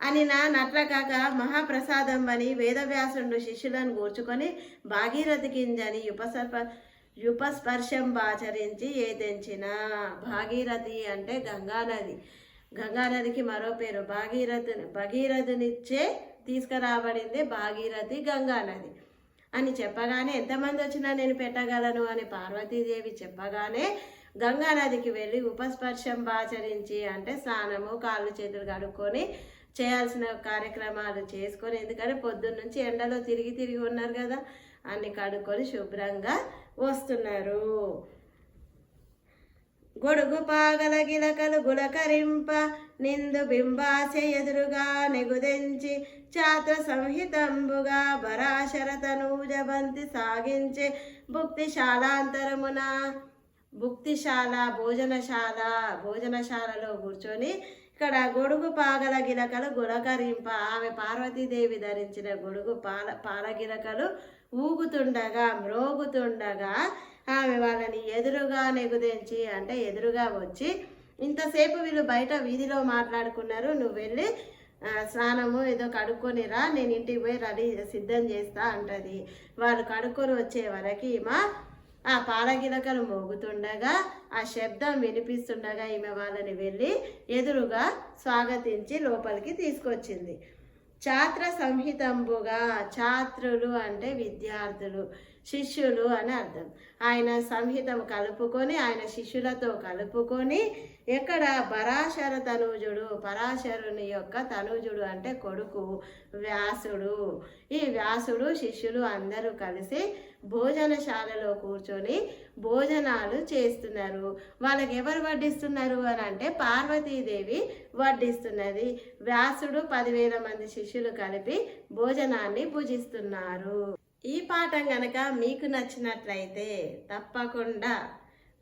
అని నట్ల కాక మహాప్రసాదం అని వేదవ్యాసుడు శిష్యులను కూర్చుకొని భాగీరథి కింజని యుపస్పర్శం ఆచరించి తెంచిన. భాగీరథి అంటే గంగానది. గంగానదికి మరో పేరు భగీరథునిచ్చే తీసుకురాబడింది భాగీరథి గంగానది అని చెప్పగానే, ఎంతమంది వచ్చినా నేను పెట్టగలను అని పార్వతీదేవి చెప్పగానే గంగానదికి వెళ్ళి ఉపస్పర్శం ఆచరించి, అంటే స్నానము, కాళ్ళు చేతులు కడుక్కొని చేయాల్సిన కార్యక్రమాలు చేసుకొని, ఎందుకంటే పొద్దున్న నుంచి ఎండలో తిరిగి ఉన్నారు కదా, అన్ని కడుక్కొని శుభ్రంగా వస్తున్నారు. గొడుగు పాగల గిలకలు గులకరింప నిందు బింబాస ఎదురుగా నెగుదెంచి చాత్ర సంహితంబుగా బరాశరతనూజబంతి సాగించే భుక్తిశాలాంతరమున. భుక్తిశాల భోజనశాలలో కూర్చొని ఇక్కడ గొడుగు పాగల గిలకలు గులకరింప, ఆమె పార్వతీదేవి ధరించిన గొడుగు పాలగిలకలు ఊగుతుండగా మ్రోగుతుండగా ఆమె వాళ్ళని ఎదురుగా నెగుదెంచి, అంటే ఎదురుగా వచ్చి, ఇంతసేపు వీళ్ళు బయట వీధిలో మాట్లాడుకున్నారు, నువ్వు వెళ్ళి స్నానము ఏదో కడుక్కొని రా, నేను ఇంటికి పోయి సిద్ధం చేస్తా అంటది. వాళ్ళు కడుక్కొని వచ్చే వరకు ఈమె ఆ పాలగిలకలు మోగుతుండగా, ఆ శబ్దం వినిపిస్తుండగా ఈమె వాళ్ళని వెళ్ళి ఎదురుగా స్వాగతించి లోపలికి తీసుకొచ్చింది. ఛాత్ర సంహితంబుగా, ఛాత్రులు అంటే విద్యార్థులు, శిష్యులు అని అర్థం. ఆయన సంహితం కలుపుకొని, ఆయన శిష్యులతో కలుపుకొని, ఎక్కడ పరాశర తనూజుడు, పరాశరుని యొక్క తనూజుడు అంటే కొడుకు వ్యాసుడు. ఈ వ్యాసుడు శిష్యులు అందరూ కలిసి భోజనశాలలో కూర్చొని భోజనాలు చేస్తున్నారు. వాళ్ళకి ఎవరు వడ్డిస్తున్నారు అని అంటే పార్వతీదేవి వడ్డిస్తున్నది. వ్యాసుడు 10,000 మంది శిష్యులు కలిపి భోజనాన్ని భుజిస్తున్నారు. ఈ పాఠం కనుక మీకు నచ్చినట్లయితే తప్పకుండా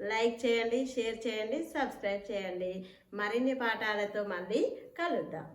లైక్ చేయండి, షేర్ చేయండి, సబ్స్క్రైబ్ చేయండి. మరిన్ని పాఠాలతో మళ్ళీ కలుద్దాం.